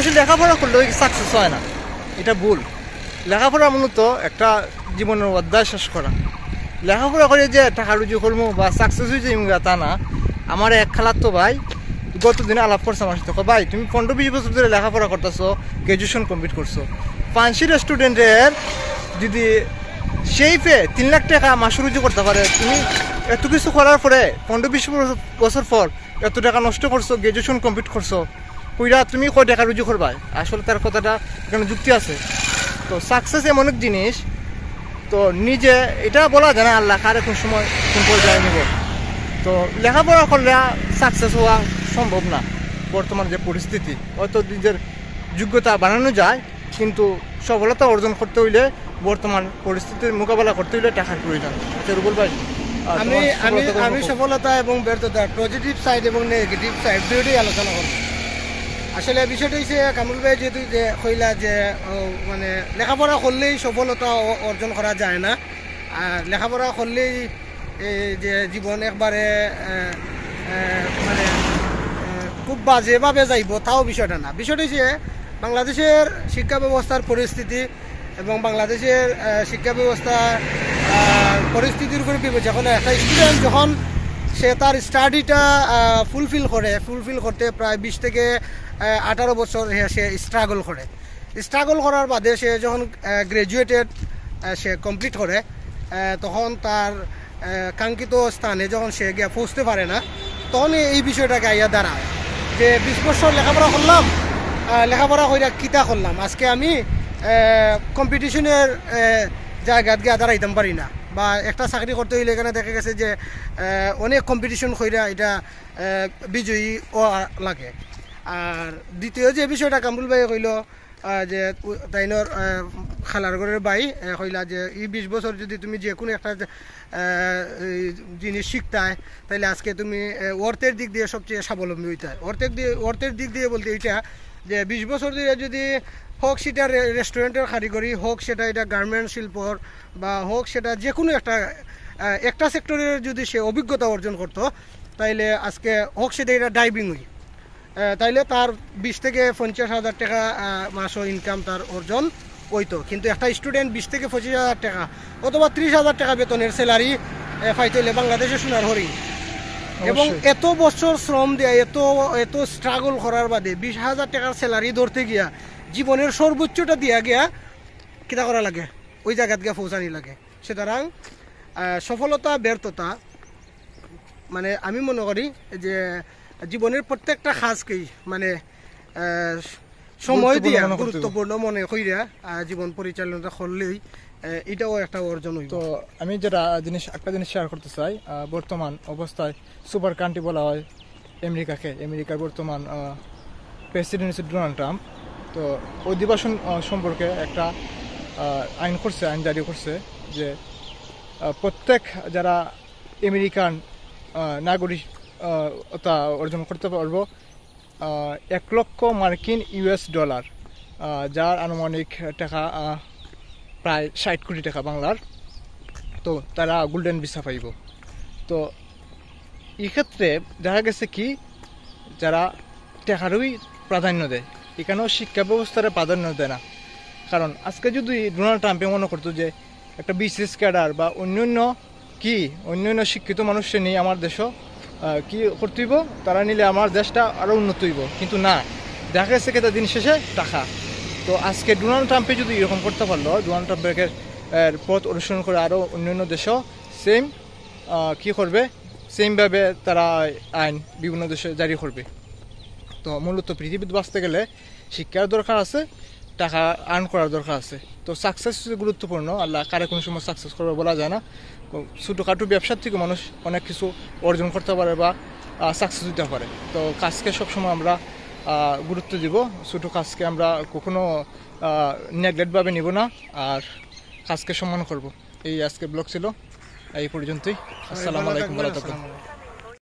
মানুষের লেখাপড়া করলেও সাকসেস হয় না, এটা ভুল। লেখাপড়া মূলত একটা জীবনের অধ্যায় শেষ করা। লেখাপড়া করে যে টাকা রুজি করবো বা সাকসেস হয়ে যাই তা না। আমার এক খালাতো ভাই গত দিনে আলাপ করছে আমার সাথে, ভাই তুমি 15-20 বছর ধরে লেখাপড়া করতেছো, গ্র্যাজুয়েশন কমপ্লিট করছো, ফান্সির স্টুডেন্টের যদি সেই পেয়ে 3 লাখ টাকা মাস রুজি করতে পারে, তুমি এত কিছু করার পরে 15-20 বছর পর এত টাকা নষ্ট করছো, গ্র্যাজুয়েশন কমপ্লিট করছো, কইরা তুমি কয় টাকা রুজি করবা? আসলে তার কথাটা এখানে যুক্তি আছে। তো সাকসেস এমন এক জিনিস, তো নিজে এটা বলা যায় না আল্লাহ কারে কোন সময় কোন পর্যায়ে নিব। তো লেখাপড়া করলে সাকসেস হওয়া সম্ভব না বর্তমান যে পরিস্থিতি। হয়তো নিজের যোগ্যতা বানানো যায়, কিন্তু সফলতা অর্জন করতে হইলে বর্তমান পরিস্থিতির মোকাবেলা করতে হইলে টাকার প্রয়োজন। আচ্ছা রুবুল ভাই, আমি সফলতা এবং ব্যর্থতা, পজিটিভ সাইড এবং নেগেটিভ সাইড দুটোই আলোচনা করব। আসলে বিষয়টা হচ্ছে কামরুল ভাই যেহেতু যে কইলা যে মানে লেখাপড়া করলেই সফলতা অর্জন করা যায় না, আর লেখাপড়া করলেই যে জীবন একবারে মানে খুব বাজেভাবে যাইব তাও বিষয়টা না। বিষয়টা হচ্ছে বাংলাদেশের শিক্ষা ব্যবস্থার পরিস্থিতি এবং বাংলাদেশের শিক্ষা ব্যবস্থার পরিস্থিতির উপরে বিবেচনা করে একটা স্টুডেন্ট যখন সে তার স্টাডিটা ফুলফিল করতে প্রায় 20 থেকে 18 বছর সে স্ট্রাগল করার বাদে সে যখন গ্র্যাজুয়েটেড সে কমপ্লিট করে, তখন তার কাঙ্ক্ষিত স্থানে যখন সে গিয়ে পৌঁছতে পারে না, তখন এই বিষয়টাকে আইয়া দাঁড়ায় যে 20 বছর লেখাপড়া কইরা কিতা করলাম, আজকে আমি কম্পিটিশনের জায়গাত গিয়ে দাঁড়াইতাম পারি না, বা একটা চাকরি করতে হইলে এখানে দেখা গেছে যে অনেক কম্পিটিশন কইরা এটা বিজয়ী লাগে। আর দ্বিতীয় যে বিষয়টা কামরুল ভাই কইল যে তাইনর খালার ঘরের ভাই কইলা যে এই 20 বছর যদি তুমি যে কোনো একটা জিনিস শিখতায়, তাইলে আজকে তুমি অর্থের দিক দিয়ে সবচেয়ে স্বাবলম্বী হইতে হয়। অর্থের দিক দিয়ে বলতে এইটা যে 20 বছর ধরে যদি হোক সেটা রেস্টুরেন্টের কারিগরি, হোক সেটা এটা গার্মেন্ট শিল্পর, বা হোক সেটা যে কোনো একটা সেক্টরের যদি সে অভিজ্ঞতা অর্জন করতো, তাইলে আজকে হোক সেটা এটা ডাইভিংই, তাইলে তার 20 থেকে 50 হাজার টাকা মাসও ইনকাম তার অর্জন হইতো। কিন্তু একটা স্টুডেন্ট 20 থেকে 25 হাজার টাকা অথবা 30 হাজার টাকা বেতনের স্যালারি পাইতে হইলে বাংলাদেশে সোনার হরিণ, এবং এত বছর শ্রম দেয়া, এত স্ট্রাগল করার বাদে 20 হাজার টাকার স্যালারি ধরতে গিয়া জীবনের সর্বোচ্চটা দিয়া গিয়া কিতা করা লাগে, ওই জায়গাত গিয়া পৌঁছানি লাগে। সুতরাং সফলতা ব্যর্থতা মানে আমি মনে করি যে জীবনের প্রত্যেকটা কাজকেই মানে সময় দিয়া গুরুত্বপূর্ণ মনে কইরা জীবন পরিচালনা করলেই এটাও একটা অর্জন হইব। তো আমি একটা জিনিস শেয়ার করতে চাই। বর্তমান অবস্থায় সুপার কান্ট্রি বলা হয় আমেরিকার বর্তমান প্রেসিডেন্ট হচ্ছে ডোনাল্ড ট্রাম্প। তো অধিবাসন সম্পর্কে একটা আইন জারি করছে যে প্রত্যেক যারা আমেরিকান নাগরিকতা অর্জন করতে পারবো 1 লক্ষ মার্কিন US ডলার, যার আনুমানিক টাকা প্রায় 60 কোটি টাকা বাংলার। তো তারা গোল্ডেন ভিসা পাইব। তো এই ক্ষেত্রে দেখা গেছে কি, যারা টাকারই প্রাধান্য দেয়, এখানেও শিক্ষা ব্যবস্থার প্রাধান্য দেয় না। কারণ আজকে যদি ডোনাল্ড ট্রাম্পে মনে করতো যে একটা বিসিএস ক্যাডার বা অন্যান্য শিক্ষিত মানুষকে নিয়ে আমার দেশও কি করতে হইব, তারা নিলে আমার দেশটা আরও উন্নত হইব, কিন্তু না, দেখা গেছে কি দিন শেষে টাকা। তো আজকে ডোনাল্ড ট্রাম্পে যদি এরকম করতে পারলো, ডোনাল্ড ট্রাম্পের পথ অনুসরণ করে আরও অন্যান্য দেশও সেমভাবে তারা আইন বিভিন্ন দেশে জারি করবে। তো মূলত পৃথিবীতে বাঁচতে গেলে শিক্ষার দরকার আছে, টাকা আর্ন করার দরকার আছে। তো সাকসেস গুরুত্বপূর্ণ, আল্লাহ কারে কোন সময় সাকসেস করবে বলা যায় না। ছোটোখাটো ব্যবসার থেকে মানুষ অনেক কিছু অর্জন করতে পারে বা সাকসেস দিতে পারে। তো কাজকে সবসময় আমরা গুরুত্ব দিব, ছোটো কাজকে আমরা কখনো নেগলেক্টভাবে নিব না, আর কাজকে সম্মান করব। এই আজকে ব্লগ ছিল এই পর্যন্তই। আসসালামু আলাইকুম।